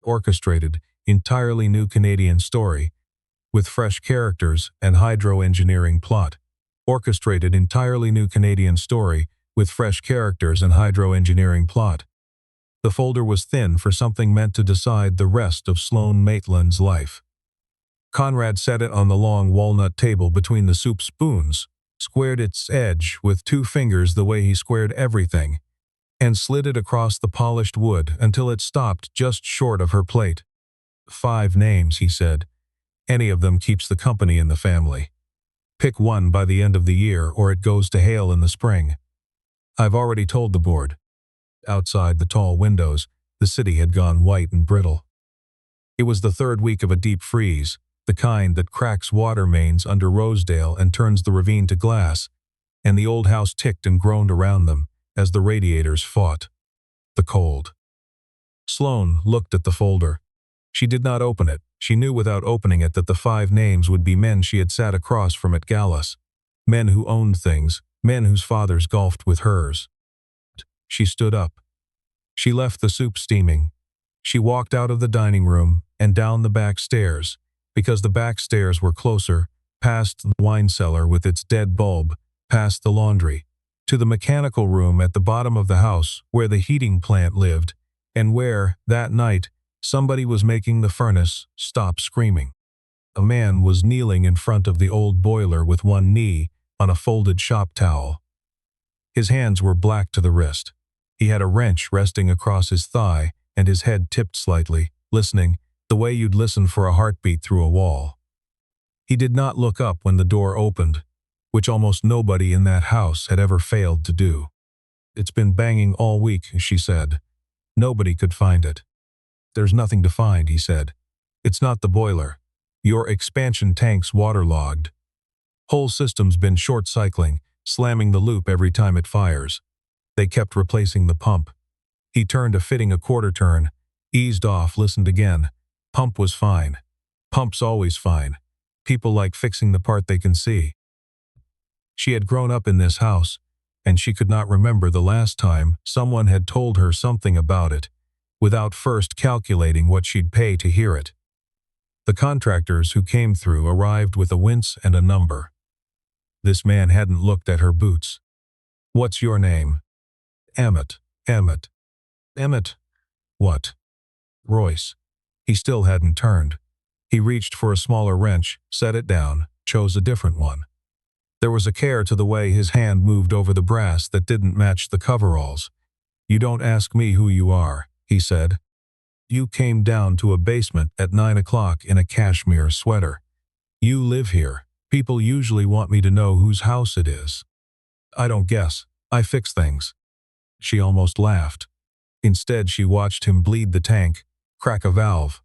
orchestrated, entirely new Canadian story, with fresh characters and hydro-engineering plot. Orchestrated entirely new Canadian story, with fresh characters and hydro-engineering plot. The folder was thin for something meant to decide the rest of Sloane Maitland's life. Conrad set it on the long walnut table between the soup spoons, squared its edge with 2 fingers the way he squared everything, and slid it across the polished wood until it stopped just short of her plate. 5 names, he said. Any of them keeps the company in the family. Pick one by the end of the year or it goes to hail in the spring. I've already told the board. Outside the tall windows, the city had gone white and brittle. It was the 3rd week of a deep freeze, the kind that cracks water mains under Rosedale and turns the ravine to glass, and the old house ticked and groaned around them as the radiators fought. The cold. Sloane looked at the folder. She did not open it. She knew without opening it that the 5 names would be men she had sat across from at Gallus. Men who owned things, men whose fathers golfed with hers. She stood up. She left the soup steaming. She walked out of the dining room and down the back stairs, because the back stairs were closer, past the wine cellar with its dead bulb, past the laundry, to the mechanical room at the bottom of the house where the heating plant lived, and where, that night, somebody was making the furnace stop screaming. A man was kneeling in front of the old boiler with one knee on a folded shop towel. His hands were black to the wrist. He had a wrench resting across his thigh and his head tipped slightly, listening, the way you'd listen for a heartbeat through a wall. He did not look up when the door opened, which almost nobody in that house had ever failed to do. It's been banging all week, she said. Nobody could find it. There's nothing to find, he said. It's not the boiler. Your expansion tank's waterlogged. Whole system's been short-cycling, slamming the loop every time it fires. They kept replacing the pump. He turned a fitting a quarter turn, eased off, listened again. Pump was fine. Pump's always fine. People like fixing the part they can see. She had grown up in this house, and she could not remember the last time someone had told her something about it, without first calculating what she'd pay to hear it. The contractors who came through arrived with a wince and a number. This man hadn't looked at her boots. What's your name? Emmett. Emmett. Emmett. What? Royce. He still hadn't turned. He reached for a smaller wrench, set it down, chose a different one. There was a care to the way his hand moved over the brass that didn't match the coveralls. You don't ask me who you are, he said. You came down to a basement at 9 o'clock in a cashmere sweater. You live here. People usually want me to know whose house it is. I don't guess. I fix things. She almost laughed. Instead, she watched him bleed the tank, crack a valve.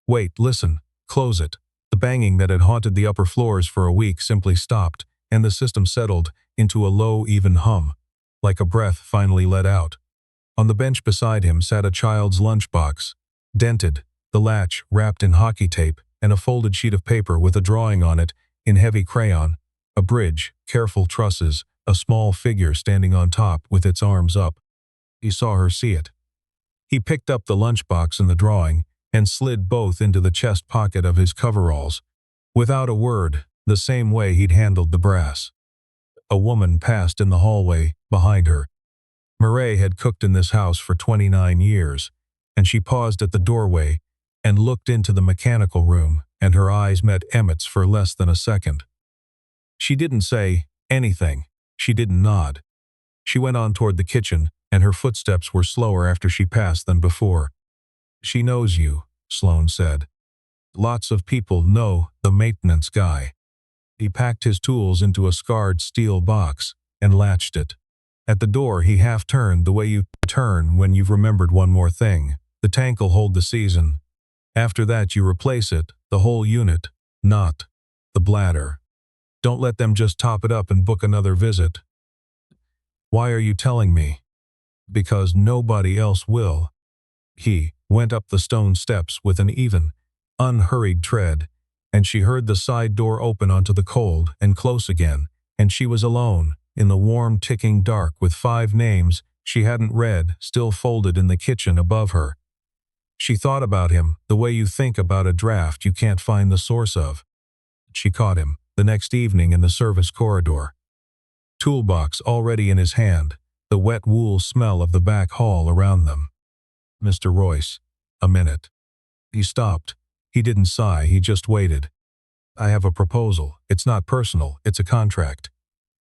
Wait, listen, close it. The banging that had haunted the upper floors for a week simply stopped, and the system settled into a low, even hum, like a breath finally let out. On the bench beside him sat a child's lunchbox, dented, the latch wrapped in hockey tape, and a folded sheet of paper with a drawing on it in heavy crayon, a bridge, careful trusses, a small figure standing on top with its arms up. He saw her see it. He picked up the lunchbox and the drawing and slid both into the chest pocket of his coveralls, without a word, the same way he'd handled the brass. A woman passed in the hallway behind her. Murray had cooked in this house for 29 years, and she paused at the doorway and looked into the mechanical room, and her eyes met Emmett's for less than a second. She didn't say anything. She didn't nod. She went on toward the kitchen, and her footsteps were slower after she passed than before. She knows you, Sloane said. Lots of people know the maintenance guy. He packed his tools into a scarred steel box and latched it. At the door, he half-turned the way you turn when you've remembered one more thing. The tank'll hold the season. After that, you replace it, the whole unit, not the bladder. Don't let them just top it up and book another visit. Why are you telling me? Because nobody else will. He went up the stone steps with an even, unhurried tread, and she heard the side door open onto the cold and close again, and she was alone, in the warm ticking dark with 5 names she hadn't read still folded in the kitchen above her. She thought about him the way you think about a draft you can't find the source of. She caught him the next evening in the service corridor. Toolbox already in his hand, the wet wool smell of the back hall around them. Mr. Royce. A minute. He stopped. He didn't sigh, he just waited. I have a proposal. It's not personal, it's a contract.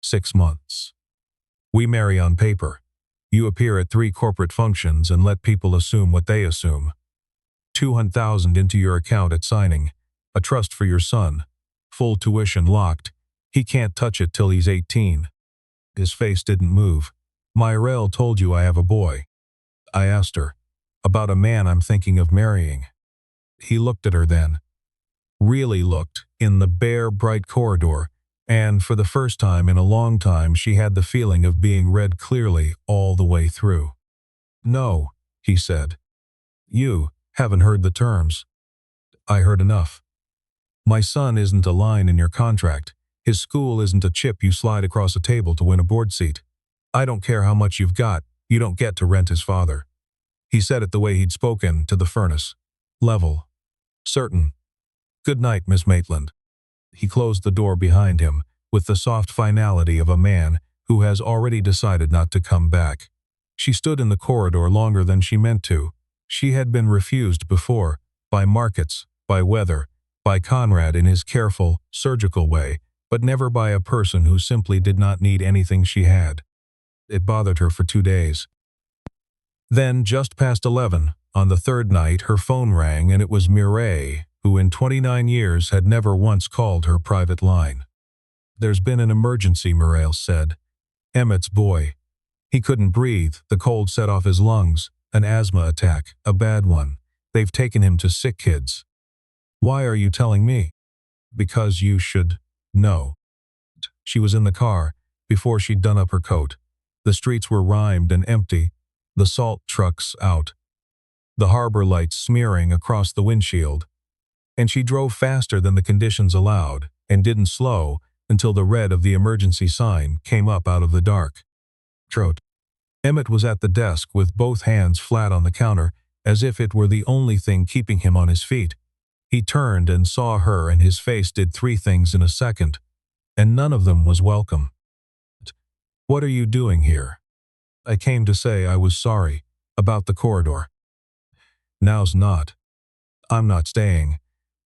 6 months. We marry on paper. You appear at 3 corporate functions and let people assume what they assume. 200,000 into your account at signing. A trust for your son. Full tuition locked. He can't touch it till he's 18. His face didn't move. Myrelle told you I have a boy. I asked her. About a man I'm thinking of marrying. He looked at her then. Really looked, in the bare, bright corridor, and for the first time in a long time she had the feeling of being read clearly all the way through. No, he said. You haven't heard the terms. I heard enough. My son isn't a line in your contract. His school isn't a chip you slide across a table to win a board seat. I don't care how much you've got, you don't get to rent his father. He said it the way he'd spoken to the furnace. Level. Certain. Good night, Miss Maitland. He closed the door behind him with the soft finality of a man who has already decided not to come back. She stood in the corridor longer than she meant to. She had been refused before, by markets, by weather, by Conrad in his careful, surgical way, but never by a person who simply did not need anything she had. It bothered her for 2 days. Then, just past 11, on the 3rd night, her phone rang and it was Mireille, who in 29 years had never once called her private line. There's been an emergency, Mireille said. Emmett's boy. He couldn't breathe, the cold set off his lungs, an asthma attack, a bad one. They've taken him to sick kids. Why are you telling me? Because you should know. She was in the car, before she'd done up her coat. The streets were rhymed and empty, the salt trucks out, the harbor lights smearing across the windshield. And she drove faster than the conditions allowed, and didn't slow until the red of the emergency sign came up out of the dark. Trout. Emmett was at the desk with both hands flat on the counter, as if it were the only thing keeping him on his feet. He turned and saw her, and his face did 3 things in a second, and none of them was welcome. What are you doing here? I came to say I was sorry, about the corridor. Now's not. I'm not staying.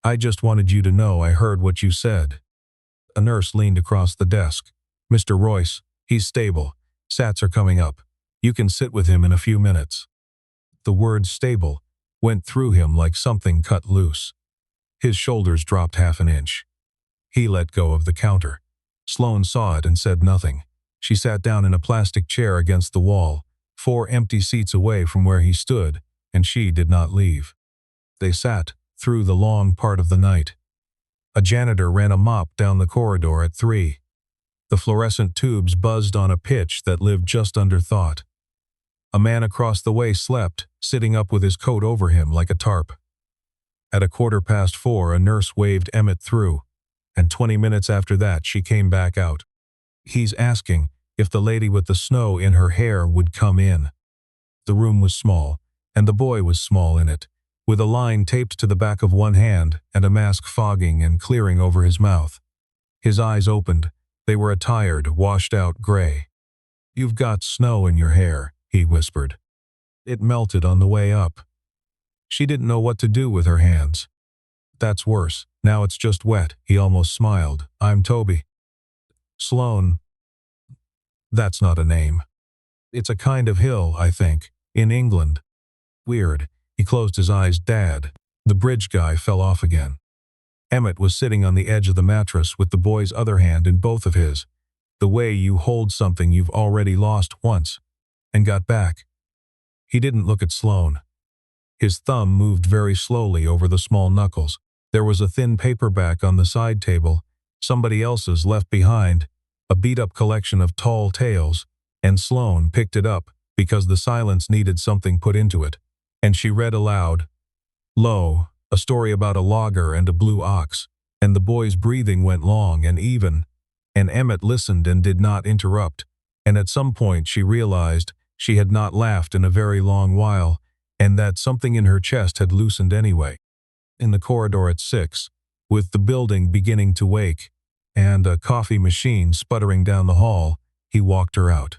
I just wanted you to know I heard what you said. A nurse leaned across the desk. Mr. Royce, he's stable. Sats are coming up. You can sit with him in a few minutes. The word stable went through him like something cut loose. His shoulders dropped half an inch. He let go of the counter. Sloane saw it and said nothing. She sat down in a plastic chair against the wall, 4 empty seats away from where he stood, and she did not leave. They sat through the long part of the night. A janitor ran a mop down the corridor at 3. The fluorescent tubes buzzed on a pitch that lived just under thought. A man across the way slept, sitting up with his coat over him like a tarp. At 4:15, a nurse waved Emmett through, and 20 minutes after that she came back out. He's asking if the lady with the snow in her hair would come in. The room was small, and the boy was small in it, with a line taped to the back of one hand and a mask fogging and clearing over his mouth. His eyes opened. They were a tired, washed-out gray. You've got snow in your hair, he whispered. It melted on the way up. She didn't know what to do with her hands. That's worse. Now it's just wet, he almost smiled. I'm Toby. Sloane. That's not a name. It's a kind of hill, I think, in England. Weird. He closed his eyes. Dad. The bridge guy fell off again. Emmett was sitting on the edge of the mattress with the boy's other hand in both of his, the way you hold something you've already lost once, and got back. He didn't look at Sloane. His thumb moved very slowly over the small knuckles. There was a thin paperback on the side table, somebody else's left behind, a beat-up collection of tall tales, and Sloane picked it up because the silence needed something put into it, and she read aloud, Lo, a story about a logger and a blue ox, and the boy's breathing went long and even, and Emmett listened and did not interrupt, and at some point she realized she had not laughed in a very long while, and that something in her chest had loosened anyway. In the corridor at 6, with the building beginning to wake, and a coffee machine sputtering down the hall, he walked her out.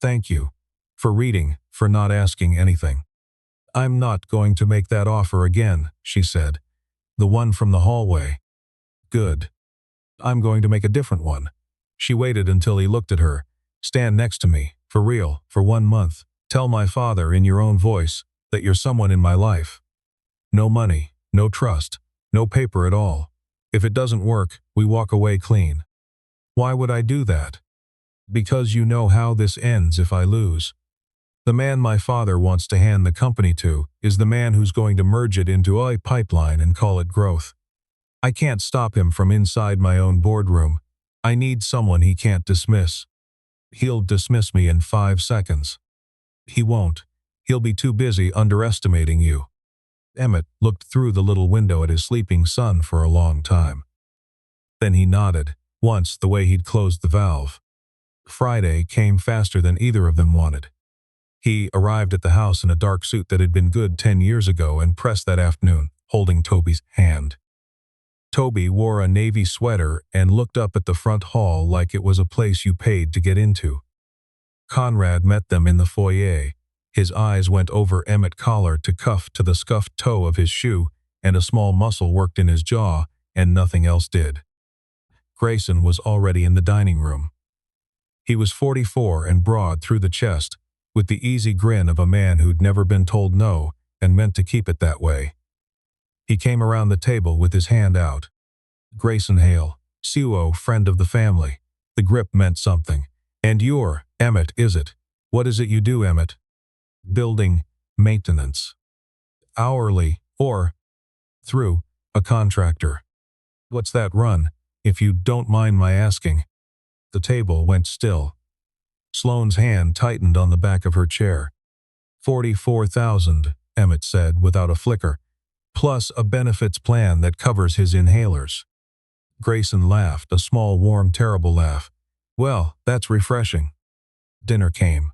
"Thank you. For reading, for not asking anything." "I'm not going to make that offer again," she said. "The one from the hallway." "Good. I'm going to make a different one." She waited until he looked at her. "Stand next to me, for real, for 1 month. Tell my father in your own voice that you're someone in my life. No money, no trust, no paper at all. If it doesn't work, we walk away clean." "Why would I do that?" "Because you know how this ends if I lose. The man my father wants to hand the company to is the man who's going to merge it into a pipeline and call it growth. I can't stop him from inside my own boardroom. I need someone he can't dismiss. He'll dismiss me in 5 seconds. He won't. He'll be too busy underestimating you." Emmett looked through the little window at his sleeping son for a long time. Then he nodded, once the way he'd closed the valve. Friday came faster than either of them wanted. He arrived at the house in a dark suit that had been good 10 years ago and pressed that afternoon, holding Toby's hand. Toby wore a navy sweater and looked up at the front hall like it was a place you paid to get into. Conrad met them in the foyer. His eyes went over Emmett's collar to cuff to the scuffed toe of his shoe, and a small muscle worked in his jaw, and nothing else did. Grayson was already in the dining room. He was 44 and broad through the chest, with the easy grin of a man who'd never been told no and meant to keep it that way. He came around the table with his hand out. "Grayson Hale, CUO, friend of the family." The grip meant something. "And you're Emmett, is it? What is it you do, Emmett?" "Building maintenance." "Hourly, or through a contractor?" "What's that run, if you don't mind my asking?" The table went still. Sloane's hand tightened on the back of her chair. 44,000, Emmett said without a flicker, plus a benefits plan that covers his inhalers. Grayson laughed, a small, warm, terrible laugh. "Well, that's refreshing." Dinner came.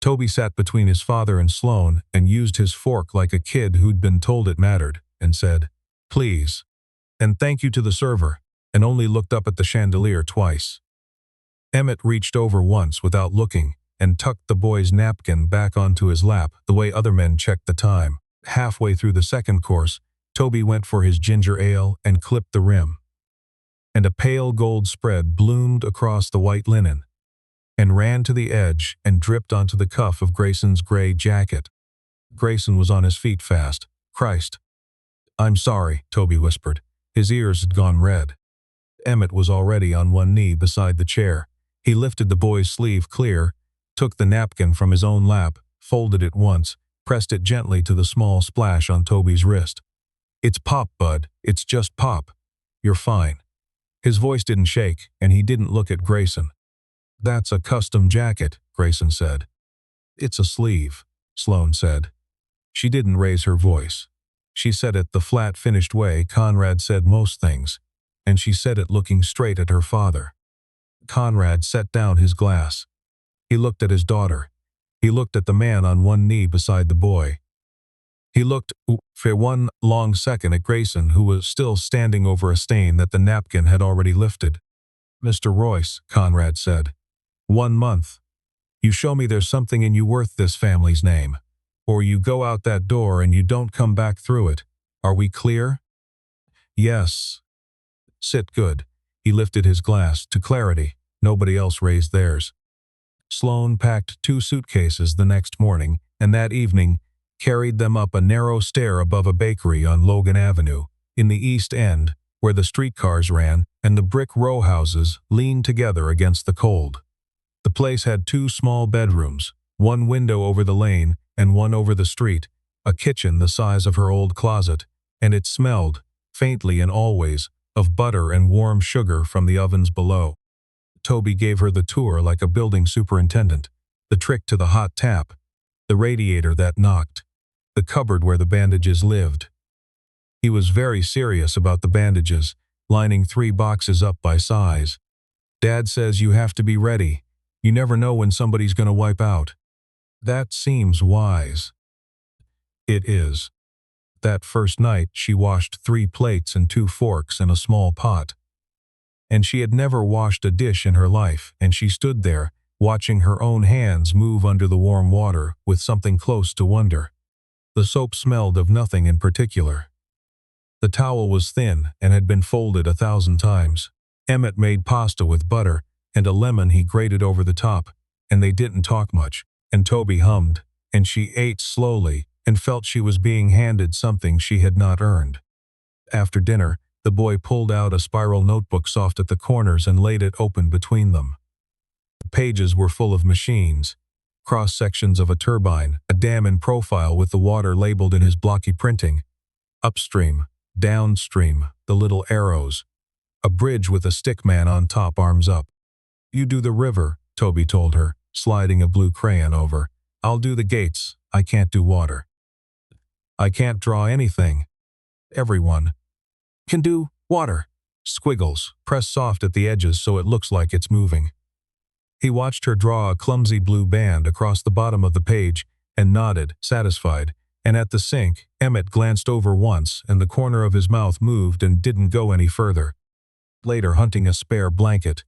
Toby sat between his father and Sloane and used his fork like a kid who'd been told it mattered, and said, "Please. And thank you to the server," and only looked up at the chandelier twice. Emmett reached over once without looking and tucked the boy's napkin back onto his lap the way other men checked the time. Halfway through the second course, Toby went for his ginger ale and clipped the rim. And a pale gold spread bloomed across the white linen and ran to the edge and dripped onto the cuff of Grayson's gray jacket. Grayson was on his feet fast. "Christ." "I'm sorry," Toby whispered. His ears had gone red. Emmett was already on one knee beside the chair. He lifted the boy's sleeve clear, took the napkin from his own lap, folded it once, pressed it gently to the small splash on Toby's wrist. "It's pop, bud. It's just pop. You're fine." His voice didn't shake, and he didn't look at Grayson. "That's a custom jacket," Grayson said. "It's a sleeve," Sloane said. She didn't raise her voice. She said it the flat, finished way Conrad said most things, and she said it looking straight at her father. Conrad set down his glass. He looked at his daughter. He looked at the man on one knee beside the boy. He looked for one long second at Grayson, who was still standing over a stain that the napkin had already lifted. "Mr. Royce," Conrad said, 1 month. You show me there's something in you worth this family's name, or you go out that door and you don't come back through it. Are we clear?" "Yes." "Sit good." He lifted his glass to clarity. Nobody else raised theirs. Sloane packed 2 suitcases the next morning, and that evening carried them up a narrow stair above a bakery on Logan Avenue, in the East End, where the streetcars ran and the brick row houses leaned together against the cold. The place had 2 small bedrooms, one window over the lane and one over the street, a kitchen the size of her old closet, and it smelled, faintly and always, of butter and warm sugar from the ovens below. Toby gave her the tour like a building superintendent, the trick to the hot tap, the radiator that knocked, the cupboard where the bandages lived. He was very serious about the bandages, lining 3 boxes up by size. "Dad says you have to be ready. You never know when somebody's going to wipe out." "That seems wise." It is. That first night she washed 3 plates and 2 forks in a small pot. And she had never washed a dish in her life, and she stood there, watching her own hands move under the warm water with something close to wonder. The soap smelled of nothing in particular. The towel was thin and had been folded 1,000 times. Emmett made pasta with butter and a lemon he grated over the top, and they didn't talk much, and Toby hummed, and she ate slowly and felt she was being handed something she had not earned. After dinner, the boy pulled out a spiral notebook soft at the corners and laid it open between them. The pages were full of machines, cross-sections of a turbine, a dam in profile with the water labeled in his blocky printing, upstream, downstream, the little arrows, a bridge with a stick man on top, arms up. You do the river, Toby told her, sliding a blue crayon over. I'll do the gates, I can't do water. I can't draw anything. Everyone can do water. Squiggles, press soft at the edges so it looks like it's moving. He watched her draw a clumsy blue band across the bottom of the page and nodded, satisfied, and at the sink, Emmett glanced over once and the corner of his mouth moved and didn't go any further. Later, hunting a spare blanket,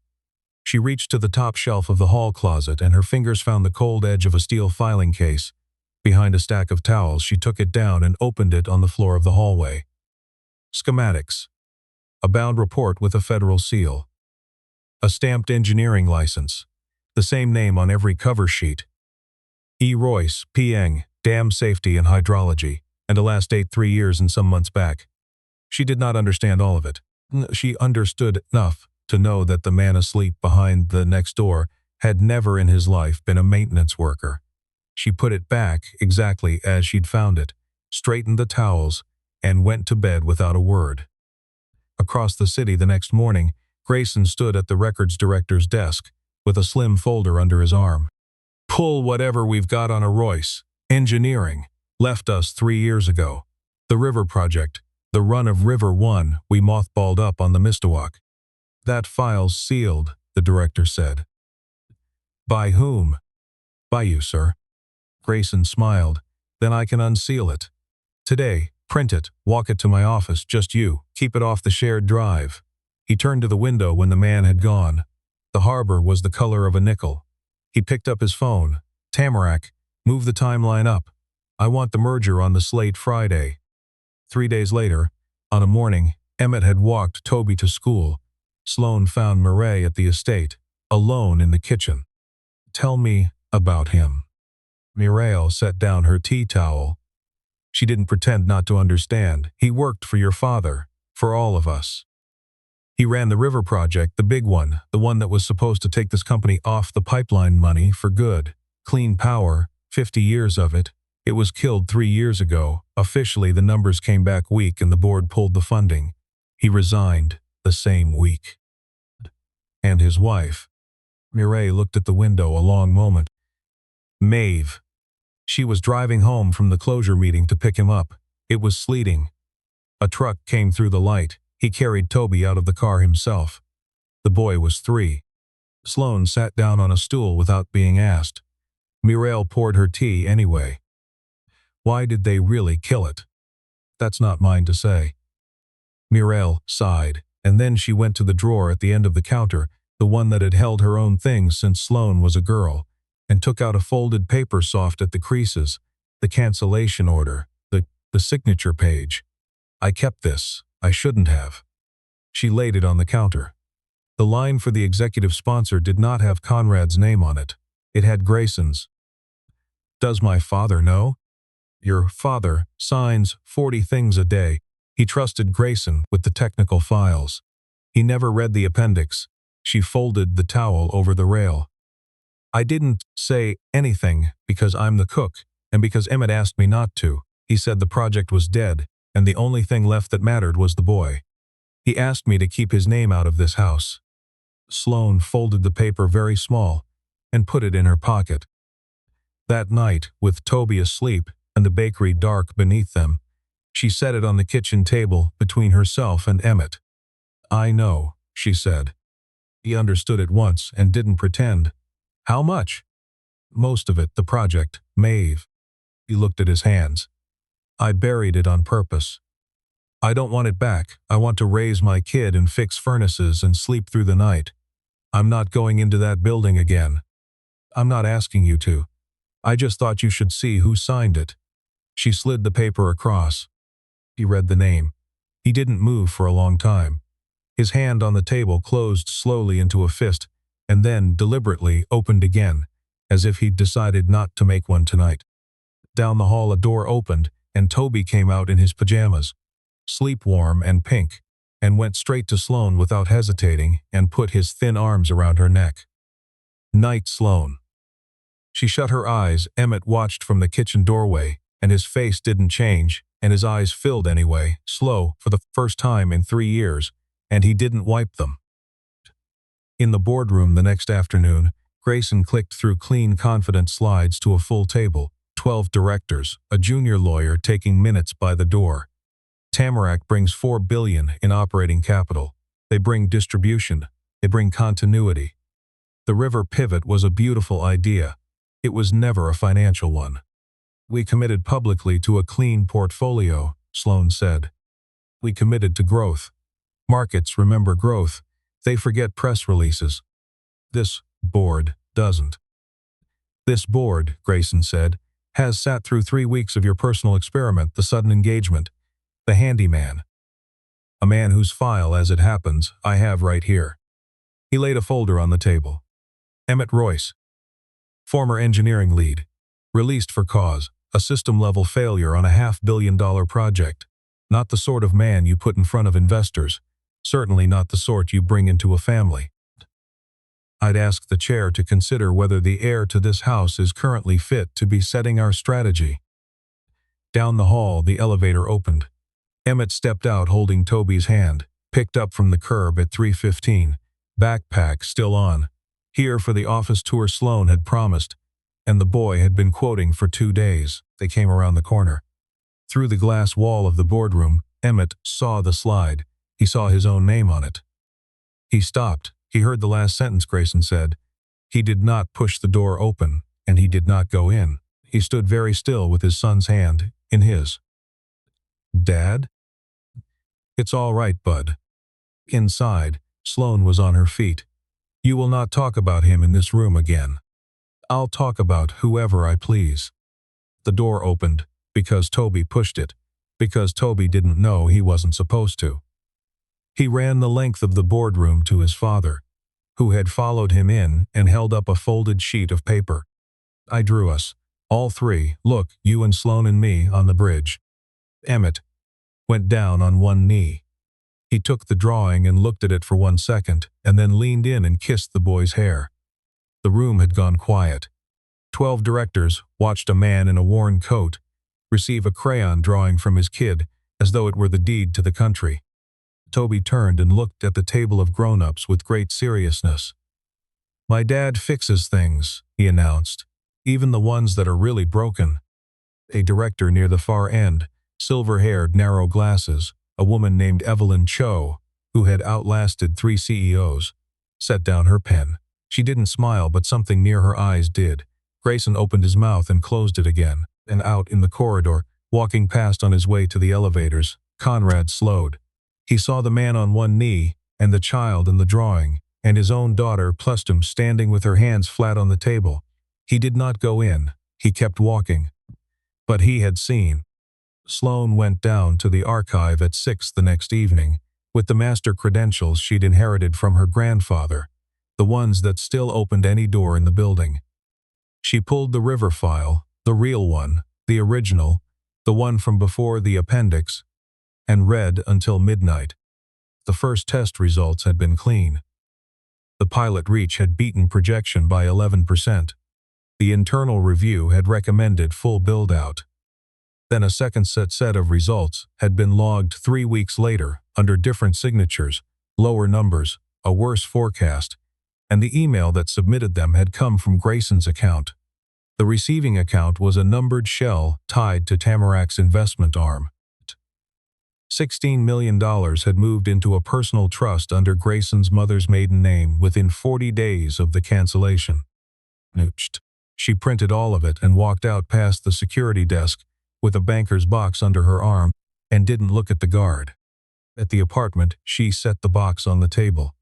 she reached to the top shelf of the hall closet and her fingers found the cold edge of a steel filing case. Behind a stack of towels, she took it down and opened it on the floor of the hallway. Schematics. A bound report with a federal seal. A stamped engineering license. The same name on every cover sheet. E. Royce, P.Eng, Dam Safety and Hydrology, and a last date 3 years and some months back. She did not understand all of it. She understood enough to know that the man asleep behind the next door had never in his life been a maintenance worker. She put it back exactly as she'd found it, straightened the towels, and went to bed without a word. Across the city the next morning, Grayson stood at the records director's desk, with a slim folder under his arm. Pull whatever we've got on a Royce. Engineering. Left us 3 years ago. The river project. The run of River 1 we mothballed up on the Mistawak. That file's sealed, the director said. By whom? By you, sir. Grayson smiled. Then I can unseal it. Today, print it, walk it to my office, just you, keep it off the shared drive. He turned to the window when the man had gone. The harbor was the color of a nickel. He picked up his phone. Tamarack, move the timeline up. I want the merger on the slate Friday. 3 days later, on a morning, Emmett had walked Toby to school. Sloan found Mireille at the estate, alone in the kitchen. Tell me about him. Mireille set down her tea towel. She didn't pretend not to understand. He worked for your father, for all of us. He ran the river project, the big one, the one that was supposed to take this company off the pipeline money for good. Clean power, 50 years of it. It was killed 3 years ago. Officially, the numbers came back weak and the board pulled the funding. He resigned the same week. And his wife. Mireille looked at the window a long moment. Maeve. She was driving home from the closure meeting to pick him up. It was sleeting. A truck came through the light. He carried Toby out of the car himself. The boy was 3. Sloan sat down on a stool without being asked. Mireille poured her tea anyway. Why did they really kill it? That's not mine to say. Mireille sighed, and then she went to the drawer at the end of the counter, the one that had held her own things since Sloan was a girl, and took out a folded paper soft at the creases, the cancellation order, the signature page. I kept this. I shouldn't have. She laid it on the counter. The line for the executive sponsor did not have Conrad's name on it. It had Grayson's. Does my father know? Your father signs 40 things a day. He trusted Grayson with the technical files. He never read the appendix. She folded the towel over the rail. I didn't say anything because I'm the cook and because Emmett asked me not to. He said the project was dead and the only thing left that mattered was the boy. He asked me to keep his name out of this house. Sloan folded the paper very small and put it in her pocket. That night, with Toby asleep and the bakery dark beneath them, she set it on the kitchen table between herself and Emmett. I know, she said. He understood at once and didn't pretend. How much? Most of it, the project, Maeve. He looked at his hands. I buried it on purpose. I don't want it back. I want to raise my kid and fix furnaces and sleep through the night. I'm not going into that building again. I'm not asking you to. I just thought you should see who signed it. She slid the paper across. He read the name. He didn't move for a long time. His hand on the table closed slowly into a fist, and then deliberately opened again, as if he'd decided not to make one tonight. Down the hall a door opened, and Toby came out in his pajamas, sleep-warm and pink, and went straight to Sloane without hesitating and put his thin arms around her neck. "Night, Sloane." She shut her eyes. Emmett watched from the kitchen doorway, and his face didn't change, and his eyes filled anyway, slow, for the first time in 3 years, and he didn't wipe them. In the boardroom the next afternoon, Grayson clicked through clean, confident slides to a full table, 12 directors, a junior lawyer taking minutes by the door. Tamarack brings $4 billion in operating capital. They bring distribution. They bring continuity. The river pivot was a beautiful idea. It was never a financial one. "We committed publicly to a clean portfolio," Sloane said. "We committed to growth. Markets remember growth. They forget press releases. This board doesn't." "This board," Grayson said, "has sat through 3 weeks of your personal experiment, the sudden engagement, the handyman. A man whose file, as it happens, I have right here." He laid a folder on the table. "Emmett Royce, former engineering lead, released for cause, a system-level failure on a $500 million project. Not the sort of man you put in front of investors, certainly not the sort you bring into a family. I'd ask the chair to consider whether the heir to this house is currently fit to be setting our strategy." Down the hall, the elevator opened. Emmett stepped out holding Toby's hand, picked up from the curb at 3:15, backpack still on. Here for the office tour Sloane had promised, and the boy had been quoting for 2 days. They came around the corner. Through the glass wall of the boardroom, Emmett saw the slide. He saw his own name on it. He stopped. He heard the last sentence Grayson said. He did not push the door open, and he did not go in. He stood very still with his son's hand in his. "Dad?" "It's all right, bud." Inside, Sloane was on her feet. "You will not talk about him in this room again. I'll talk about whoever I please." The door opened, because Toby pushed it, because Toby didn't know he wasn't supposed to. He ran the length of the boardroom to his father, who had followed him in and held up a folded sheet of paper. "I drew us, all 3, look, you and Sloane and me, on the bridge." Emmett went down on one knee. He took the drawing and looked at it for 1 second, and then leaned in and kissed the boy's hair. The room had gone quiet. 12 directors watched a man in a worn coat receive a crayon drawing from his kid as though it were the deed to the country. Toby turned and looked at the table of grown-ups with great seriousness. "My dad fixes things," he announced, "even the ones that are really broken." A director near the far end, silver-haired, narrow glasses, a woman named Evelyn Cho, who had outlasted 3 CEOs, set down her pen. She didn't smile, but something near her eyes did. Grayson opened his mouth and closed it again, and out in the corridor, walking past on his way to the elevators, Conrad slowed. He saw the man on one knee, and the child in the drawing, and his own daughter Plustum standing with her hands flat on the table. He did not go in. He kept walking. But he had seen. Sloane went down to the archive at 6 the next evening, with the master credentials she'd inherited from her grandfather, the ones that still opened any door in the building. She pulled the river file, the real one, the original, the one from before the appendix, and read until midnight. The first test results had been clean. The pilot reach had beaten projection by 11%. The internal review had recommended full build-out. Then a second set of results had been logged 3 weeks later under different signatures, lower numbers, a worse forecast, and the email that submitted them had come from Grayson's account. The receiving account was a numbered shell tied to Tamarack's investment arm. $16 million had moved into a personal trust under Grayson's mother's maiden name within 40 days of the cancellation. She printed all of it and walked out past the security desk, with a banker's box under her arm, and didn't look at the guard. At the apartment, she set the box on the table.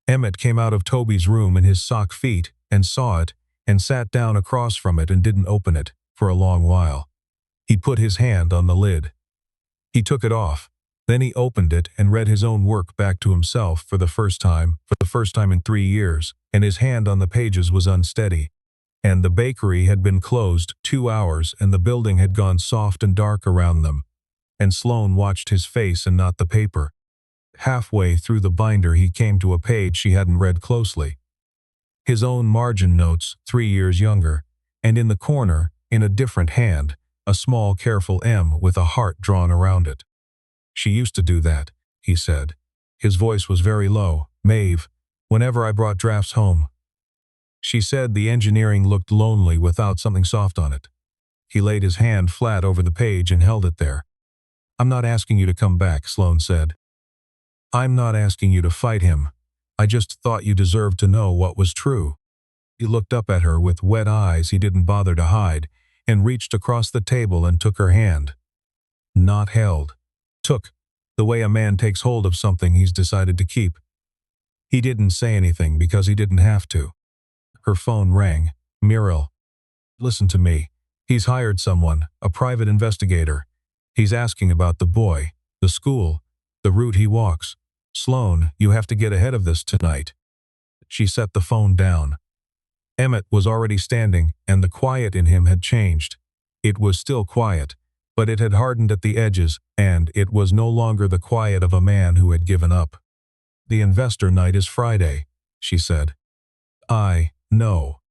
Emmett came out of Toby's room in his sock feet and saw it and sat down across from it and didn't open it for a long while. He put his hand on the lid. He took it off. Then he opened it and read his own work back to himself for the first time in 3 years, and his hand on the pages was unsteady. And the bakery had been closed 2 hours and the building had gone soft and dark around them. And Sloane watched his face and not the paper. Halfway through the binder he came to a page she hadn't read closely. His own margin notes, 3 years younger, and in the corner, in a different hand, a small careful M with a heart drawn around it. "She used to do that," he said. His voice was very low. "Maeve, whenever I brought drafts home." She said the engineering looked lonely without something soft on it. He laid his hand flat over the page and held it there. "I'm not asking you to come back," Sloane said. "I'm not asking you to fight him. I just thought you deserved to know what was true." He looked up at her with wet eyes he didn't bother to hide, and reached across the table and took her hand. Not held. Took, the way a man takes hold of something he's decided to keep. He didn't say anything because he didn't have to. Her phone rang. "Muriel. Listen to me. He's hired someone, a private investigator. He's asking about the boy, the school, the route he walks. Sloane, you have to get ahead of this tonight." She set the phone down. Emmett was already standing, and the quiet in him had changed. It was still quiet, but it had hardened at the edges, and it was no longer the quiet of a man who had given up. "The investor night is Friday," she said. "I know.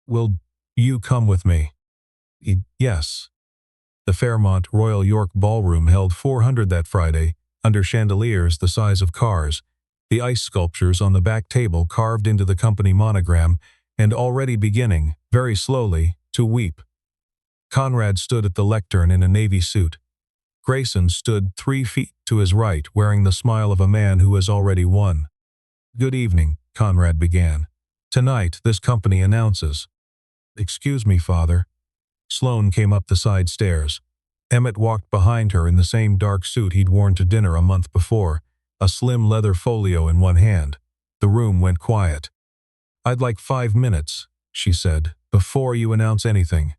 Will you come with me?" "Yes." The Fairmont Royal York Ballroom held 400 that Friday, under chandeliers the size of cars, the ice sculptures on the back table carved into the company monogram, and already beginning, very slowly, to weep. Conrad stood at the lectern in a navy suit. Grayson stood 3 feet to his right, wearing the smile of a man who has already won. "Good evening," Conrad began. "Tonight, this company announces—" "Excuse me, Father." Sloane came up the side stairs. Emmett walked behind her in the same dark suit he'd worn to dinner a month before, a slim leather folio in one hand. The room went quiet. "I'd like 5 minutes," she said, "before you announce anything."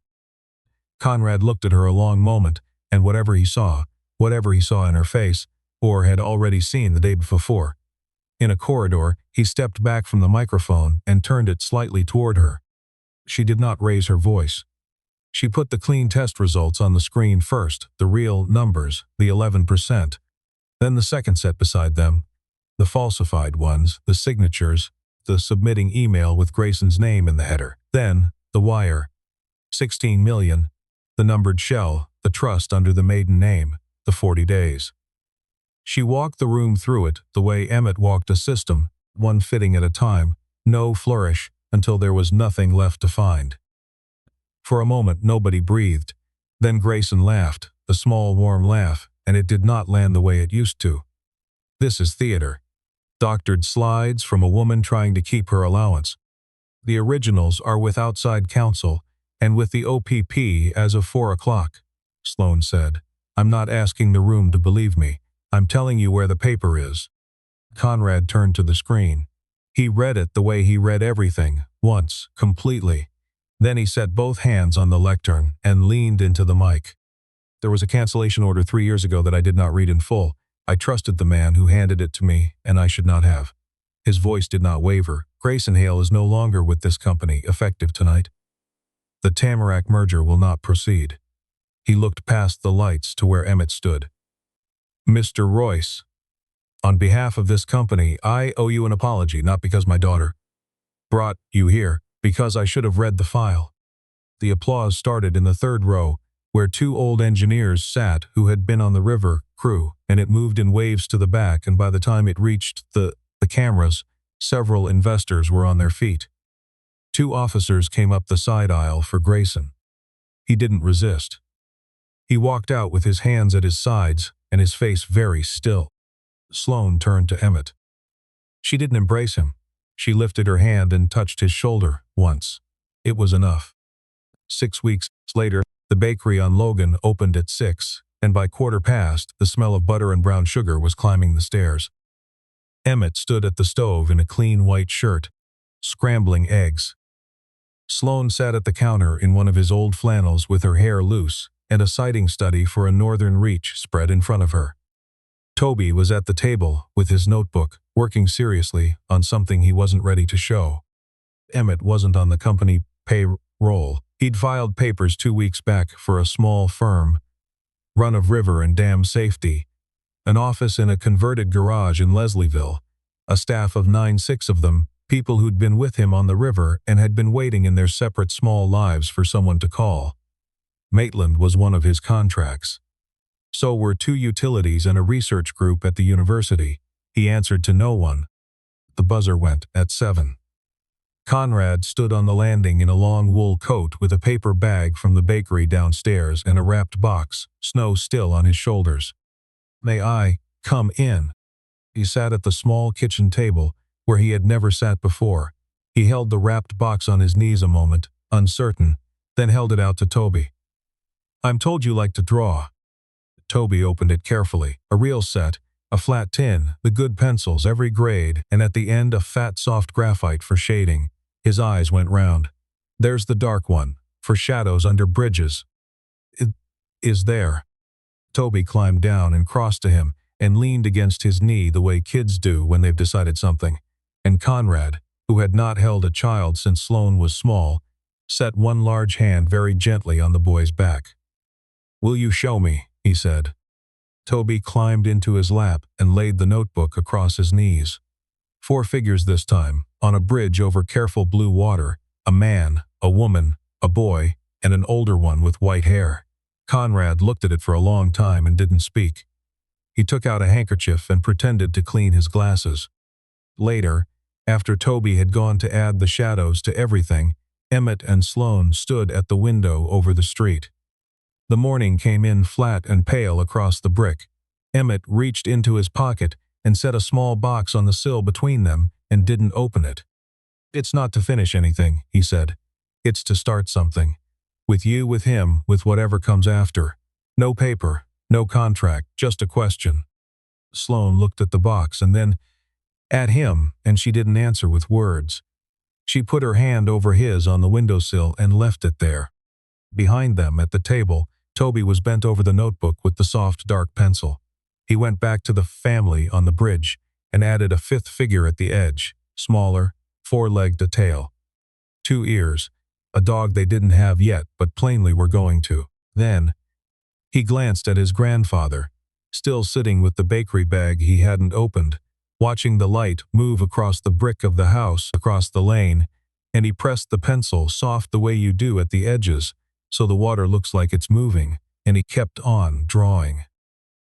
Conrad looked at her a long moment, and whatever he saw in her face, or had already seen the day before. In a corridor, he stepped back from the microphone and turned it slightly toward her. She did not raise her voice. She put the clean test results on the screen first, the real numbers, the 11%. Then the second set beside them, the falsified ones, the signatures, the submitting email with Grayson's name in the header. Then, the wire. 16 million. The numbered shell, the trust under the maiden name, the 40 days. She walked the room through it the way Emmett walked a system, one fitting at a time, no flourish, until there was nothing left to find. For a moment nobody breathed. Then Grayson laughed, a small warm laugh, and it did not land the way it used to. "This is theater. Doctored slides from a woman trying to keep her allowance. The originals are with outside counsel, and with the OPP as of 4 o'clock, Sloane said. "I'm not asking the room to believe me. I'm telling you where the paper is." Conrad turned to the screen. He read it the way he read everything, once, completely. Then he set both hands on the lectern and leaned into the mic. "There was a cancellation order 3 years ago that I did not read in full. I trusted the man who handed it to me, and I should not have." His voice did not waver. "Grayson Hale is no longer with this company, effective tonight. The Tamarack merger will not proceed." He looked past the lights to where Emmett stood. "Mr. Royce, on behalf of this company, I owe you an apology, not because my daughter brought you here, because I should have read the file." The applause started in the third row, where 2 old engineers sat who had been on the river crew, and it moved in waves to the back, and by the time it reached the cameras, several investors were on their feet. 2 officers came up the side aisle for Grayson. He didn't resist. He walked out with his hands at his sides and his face very still. Sloane turned to Emmett. She didn't embrace him. She lifted her hand and touched his shoulder once. It was enough. 6 weeks later, The bakery on Logan opened at 6, and by 1:15, the smell of butter and brown sugar was climbing the stairs. Emmett stood at the stove in a clean white shirt, scrambling eggs. Sloane sat at the counter in one of his old flannels with her hair loose and a sighting study for a northern reach spread in front of her. Toby was at the table with his notebook, working seriously on something he wasn't ready to show. Emmett wasn't on the company payroll. He'd filed papers 2 weeks back for a small firm, run of river and dam safety, an office in a converted garage in Leslieville, a staff of 6 of them, people who'd been with him on the river and had been waiting in their separate small lives for someone to call. Maitland was one of his contracts. So were 2 utilities and a research group at the university. He answered to no one. The buzzer went at 7. Conrad stood on the landing in a long wool coat with a paper bag from the bakery downstairs and a wrapped box, snow still on his shoulders. "May I come in?" He sat at the small kitchen table where he had never sat before. He held the wrapped box on his knees a moment, uncertain, then held it out to Toby. "I'm told you like to draw." Toby opened it carefully, a real set, a flat tin, the good pencils, every grade, and at the end a fat soft graphite for shading. His eyes went round. "There's the dark one, for shadows under bridges." Is there?" Toby climbed down and crossed to him and leaned against his knee the way kids do when they've decided something. And Conrad, who had not held a child since Sloane was small, set one large hand very gently on the boy's back. "Will you show me?" he said. Toby climbed into his lap and laid the notebook across his knees. 4 figures this time, on a bridge over careful blue water, a man, a woman, a boy, and an older one with white hair. Conrad looked at it for a long time and didn't speak. He took out a handkerchief and pretended to clean his glasses. Later, after Toby had gone to add the shadows to everything, Emmett and Sloane stood at the window over the street. The morning came in flat and pale across the brick. Emmett reached into his pocket and set a small box on the sill between them and didn't open it. "It's not to finish anything," he said. "It's to start something. With you, with him, with whatever comes after. No paper, no contract, just a question." Sloane looked at the box and then at him, and she didn't answer with words. She put her hand over his on the windowsill and left it there. Behind them at the table, Toby was bent over the notebook with the soft dark pencil. He went back to the family on the bridge and added a 5th figure at the edge, smaller, 4-legged, a tail. 2 ears, a dog they didn't have yet but plainly were going to. Then he glanced at his grandfather, still sitting with the bakery bag he hadn't opened, watching the light move across the brick of the house across the lane, and he pressed the pencil soft the way you do at the edges, so the water looks like it's moving, and he kept on drawing.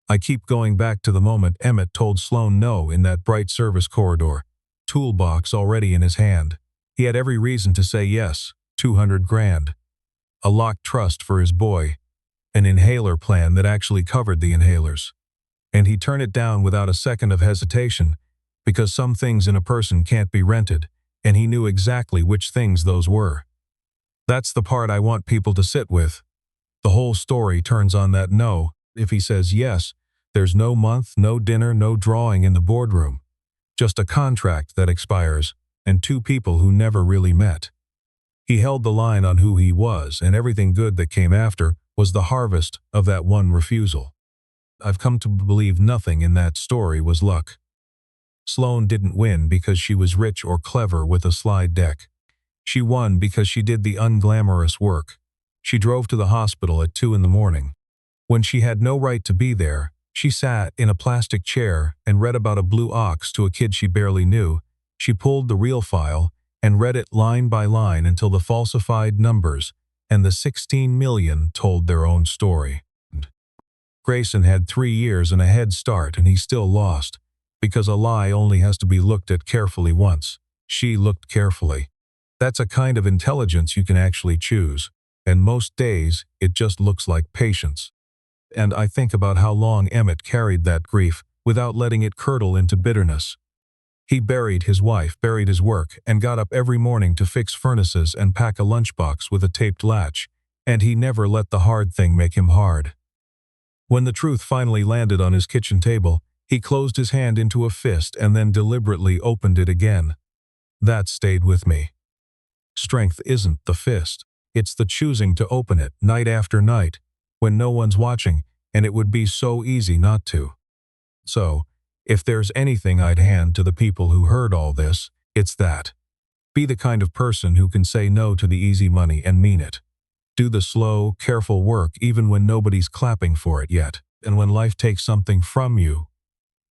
I keep going back to the moment Emmett told Sloane no in that bright service corridor, toolbox already in his hand. He had every reason to say yes, 200 grand. A locked trust for his boy, an inhaler plan that actually covered the inhalers. And he'd turn it down without a second of hesitation, because some things in a person can't be rented, and he knew exactly which things those were. That's the part I want people to sit with. The whole story turns on that no. If he says yes, there's no month, no dinner, no drawing in the boardroom. Just a contract that expires, and 2 people who never really met. He held the line on who he was, and everything good that came after was the harvest of that one refusal. I've come to believe nothing in that story was luck. Sloane didn't win because she was rich or clever with a slide deck. She won because she did the unglamorous work. She drove to the hospital at 2 in the morning. When she had no right to be there, she sat in a plastic chair and read about a blue ox to a kid she barely knew. She pulled the real file and read it line by line until the falsified numbers and the 16 million told their own story. Grayson had 3 years and a head start, and he still lost, because a lie only has to be looked at carefully once. She looked carefully. That's a kind of intelligence you can actually choose, and most days it just looks like patience. And I think about how long Emmett carried that grief without letting it curdle into bitterness. He buried his wife, buried his work, and got up every morning to fix furnaces and pack a lunchbox with a taped latch. And he never let the hard thing make him hard. When the truth finally landed on his kitchen table, he closed his hand into a fist and then deliberately opened it again. That stayed with me. Strength isn't the fist. It's the choosing to open it night after night, when no one's watching, and it would be so easy not to. So, if there's anything I'd hand to the people who heard all this, it's that. Be the kind of person who can say no to the easy money and mean it. Do the slow, careful work even when nobody's clapping for it yet, and when life takes something from you.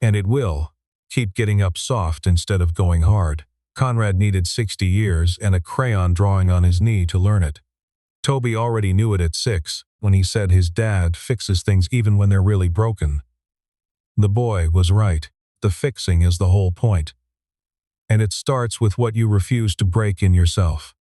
And it will. Keep getting up soft instead of going hard. Conrad needed 60 years and a crayon drawing on his knee to learn it. Toby already knew it at 6, when he said his dad fixes things even when they're really broken. The boy was right. The fixing is the whole point. And it starts with what you refuse to break in yourself.